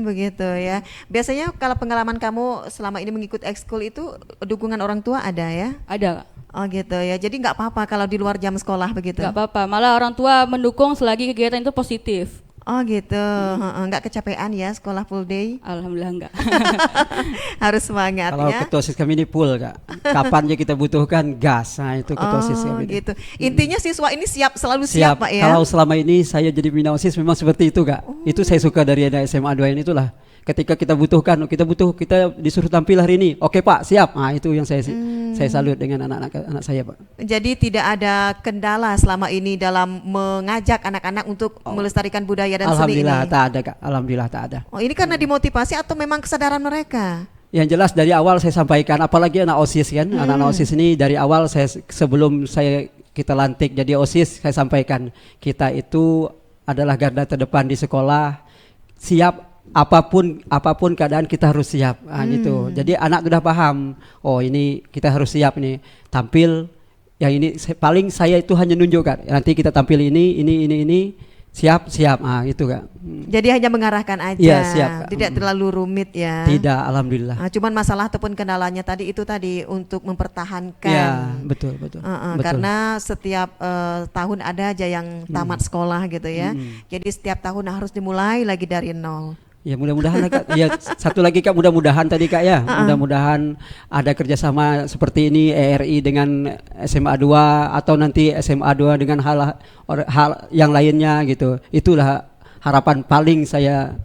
Begitu ya. Biasanya kalau pengalaman kamu selama ini mengikut ekskul itu dukungan orang tua ada ya? Ada Kak. Oh gitu ya, jadi nggak apa-apa kalau di luar jam sekolah begitu? Nggak apa-apa, malah orang tua mendukung selagi kegiatan itu positif. Oh gitu, nggak kecapean ya sekolah full day? Alhamdulillah enggak. Harus semangat kalau ya. Kalau ketua OSIS kami ini full Kak, kapan aja kita butuhkan gas, nah itu ketua OSIS kami. Gitu. Intinya siswa ini selalu siap Pak ya? Kalau selama ini saya jadi pembina OSIS memang seperti itu Kak, itu saya suka dari ada SMA 2 ini itulah. Ketika kita kita disuruh tampil hari ini, oke Pak siap, nah itu yang saya salut dengan anak saya Pak. Jadi tidak ada kendala selama ini dalam mengajak anak-anak untuk melestarikan budaya dan seni ini? Alhamdulillah tak ada Kak, alhamdulillah tak ada. Oh ini karena dimotivasi atau memang kesadaran mereka? Yang jelas dari awal saya sampaikan, apalagi anak OSIS kan, anak-anak OSIS ini dari awal sebelum kita lantik jadi OSIS, saya sampaikan kita itu adalah garda terdepan di sekolah, siap apapun keadaan kita harus siap gitu. Jadi anak sudah paham, oh ini kita harus siap nih tampil yang ini, paling saya itu hanya nunjukkan nanti kita tampil ini siap gitu Kak. Jadi hanya mengarahkan aja, ya, siap, Kak. Tidak terlalu rumit ya. Tidak, alhamdulillah. Cuman masalah ataupun kendalanya tadi untuk mempertahankan. Ya, betul. Karena setiap tahun ada aja yang tamat sekolah gitu ya. Jadi setiap tahun harus dimulai lagi dari nol. Ya mudah-mudahan Kak. Ya satu lagi Kak, mudah-mudahan tadi Kak ya, mudah-mudahan ada kerjasama seperti ini ERI dengan SMA 2 atau nanti SMA 2 dengan hal yang lainnya gitu. Itulah harapan paling saya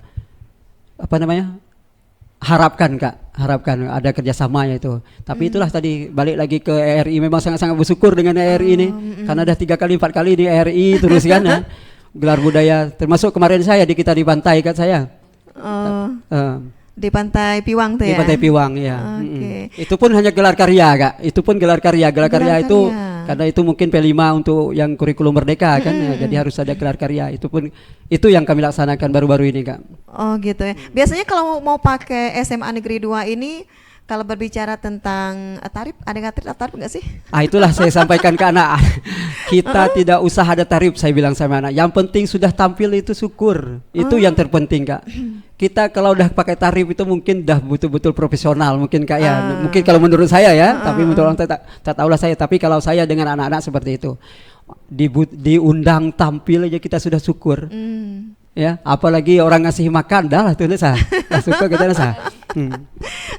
harapkan Kak, ada kerjasamanya itu. Tapi itulah tadi balik lagi ke ERI, memang sangat-sangat bersyukur dengan ERI ini karena ada 3 kali 4 kali di ERI terus kan ya. Gelar budaya, termasuk kemarin kita di pantai Kak saya. Di Pantai Piwang tuh ya? Di Pantai Piwang ya. Itu pun hanya gelar karya Kak. Itu pun gelar karya itu karena itu mungkin P5 untuk yang kurikulum merdeka kan ya, jadi harus ada gelar karya. Itu yang kami laksanakan baru-baru ini Kak. Oh gitu ya. Biasanya kalau mau pakai SMA Negeri 2 ini, kalau berbicara tentang tarif, ada tarif nggak sih? Itulah saya sampaikan ke anak. Kita tidak usah ada tarif, saya bilang sama anak. Yang penting sudah tampil itu syukur. Itu yang terpenting Kak. Kita kalau udah pakai tarif itu mungkin udah betul-betul profesional mungkin Kak ya. Mungkin kalau menurut saya ya, tapi menurut orang tak tahulah saya. Tapi kalau saya dengan anak-anak seperti itu, diundang tampil aja kita sudah syukur. Ya, apalagi orang ngasih makan dah lah tuh syukur kita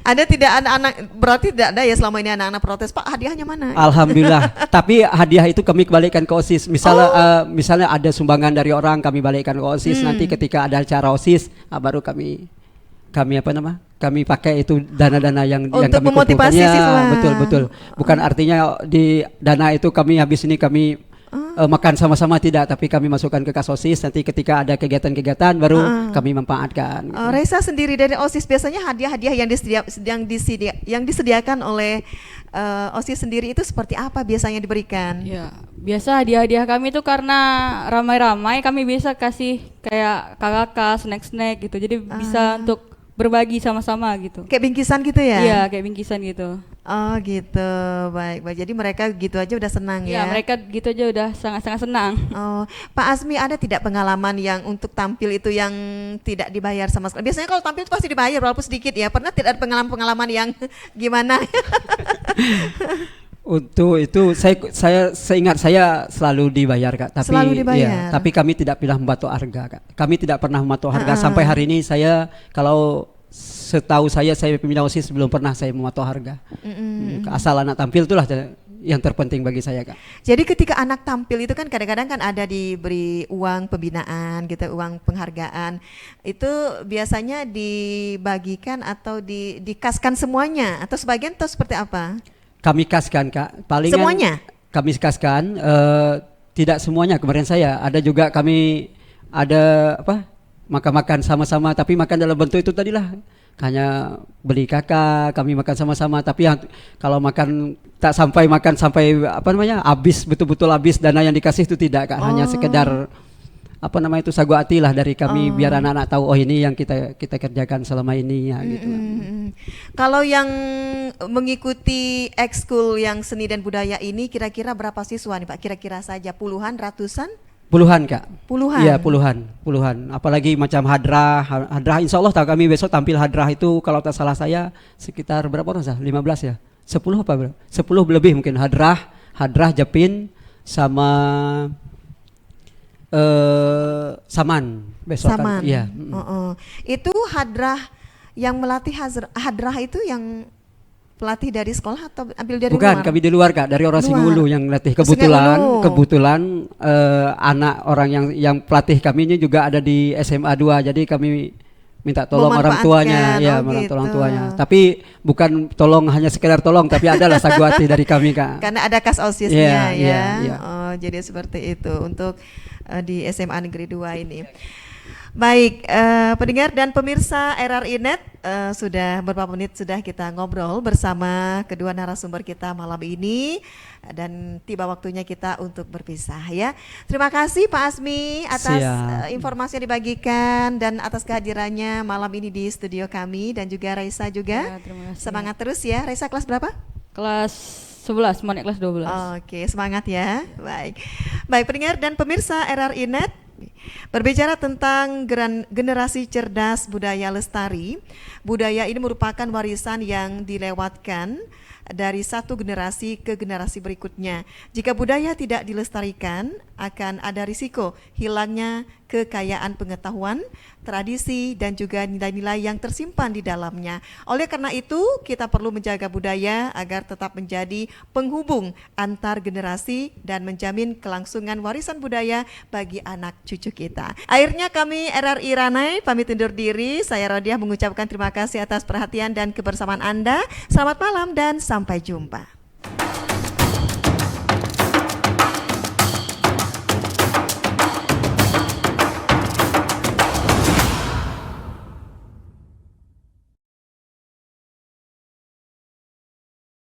Ada tidak anak-anak, berarti tidak ada ya selama ini anak-anak protes, Pak, hadiahnya mana? Alhamdulillah. Tapi hadiah itu kami kembalikan ke OSIS. Misalnya ada sumbangan dari orang, kami balikkan ke OSIS. Nanti ketika ada acara OSIS, baru kami kami pakai itu dana-dana yang untuk kami memotivasi kumpulkan. siswa. Betul. Bukan artinya di dana itu kami habis ini kami makan sama-sama, tidak, tapi kami masukkan ke kas OSIS. Nanti ketika ada kegiatan-kegiatan baru kami manfaatkan. Reza sendiri dari OSIS, biasanya hadiah-hadiah yang disediakan oleh OSIS sendiri itu seperti apa biasanya diberikan? Ya, biasa hadiah-hadiah kami itu karena ramai-ramai kami bisa kasih kayak kakak snack-snack gitu. Jadi bisa untuk berbagi sama-sama gitu. Kayak bingkisan gitu ya? Iya, kayak bingkisan gitu. Oh gitu, baik. Jadi mereka gitu aja udah senang ya? Iya, mereka gitu aja udah sangat-sangat senang. Oh, Pak Azmi, ada tidak pengalaman yang untuk tampil itu yang tidak dibayar sama sekali? Biasanya kalau tampil itu pasti dibayar walaupun sedikit ya. Pernah tidak ada pengalaman-pengalaman yang gimana? Untuk itu saya ingat saya selalu dibayar, Kak. Tapi selalu dibayar. Ya, tapi kami tidak pernah mematok harga, Kak. Kami tidak pernah mematok harga sampai hari ini. Saya kalau setahu saya pembina OSIS belum pernah saya mematok harga. Asal anak tampil itulah yang terpenting bagi saya, Kak. Jadi ketika anak tampil itu kan kadang-kadang kan ada diberi uang pembinaan gitu, uang penghargaan. Itu biasanya dibagikan atau dikaskan semuanya atau sebagian atau seperti apa? Kami kaskan, Kak. Palingan semuanya? Kami kaskan, tidak semuanya. Kemarin saya ada juga kami ada makan-makan sama-sama, tapi makan dalam bentuk itu tadilah hanya beli kakak, kami makan sama-sama. Tapi kalau makan tak sampai habis, betul-betul habis dana yang dikasih itu tidak, Kak. Hanya sekedar sagu hati lah dari kami biar anak-anak tahu ini yang kita kerjakan selama ini ya gitu. Kalau yang mengikuti ekskul yang seni dan budaya ini kira-kira berapa siswa nih Pak? Kira-kira saja puluhan, ratusan? Puluhan, Kak. Puluhan? Iya, puluhan. Apalagi macam hadrah insya Allah kami besok tampil hadrah itu kalau tak salah saya sekitar berapa orang sah? 15 ya? 10 apa berapa? 10 lebih mungkin hadrah Jepin sama Saman besok. Saman. Iya. Itu hadrah yang melatih hadrah itu yang pelatih dari sekolah atau ambil dari luar? Bukan, kami di luar, Kak, dari orang Singulu yang latih. Kebetulan anak orang yang pelatih kami ini juga ada di SMA 2. Jadi kami minta tolong orang tuanya, tolong tuanya. Tapi bukan tolong hanya sekedar tolong, tapi adalah sagu hati dari kami, Kak. Karena ada kas OSIS-nya ya. Oh, jadi seperti itu untuk di SMA Negeri 2 ini. Baik, pendengar dan pemirsa RRI Net, sudah beberapa menit sudah kita ngobrol bersama kedua narasumber kita malam ini dan tiba waktunya kita untuk berpisah ya. Terima kasih Pak Azmi atas informasi yang dibagikan dan atas kehadirannya malam ini di studio kami, dan juga Raisa juga. Ya, semangat terus ya. Raisa kelas berapa? Kelas 11, mau naik kelas 12. Oke, semangat ya. Baik pendengar dan pemirsa RRI Net, berbicara tentang generasi cerdas budaya lestari. Budaya ini merupakan warisan yang dilewatkan dari satu generasi ke generasi berikutnya. Jika budaya tidak dilestarikan, akan ada risiko hilangnya kekayaan pengetahuan, tradisi, dan juga nilai-nilai yang tersimpan di dalamnya. Oleh karena itu, kita perlu menjaga budaya agar tetap menjadi penghubung antar generasi dan menjamin kelangsungan warisan budaya bagi anak cucu kita. Akhirnya kami RRI Ranai pamit undur diri. Saya Rodiah mengucapkan terima kasih atas perhatian dan kebersamaan Anda. Selamat malam dan sampai jumpa.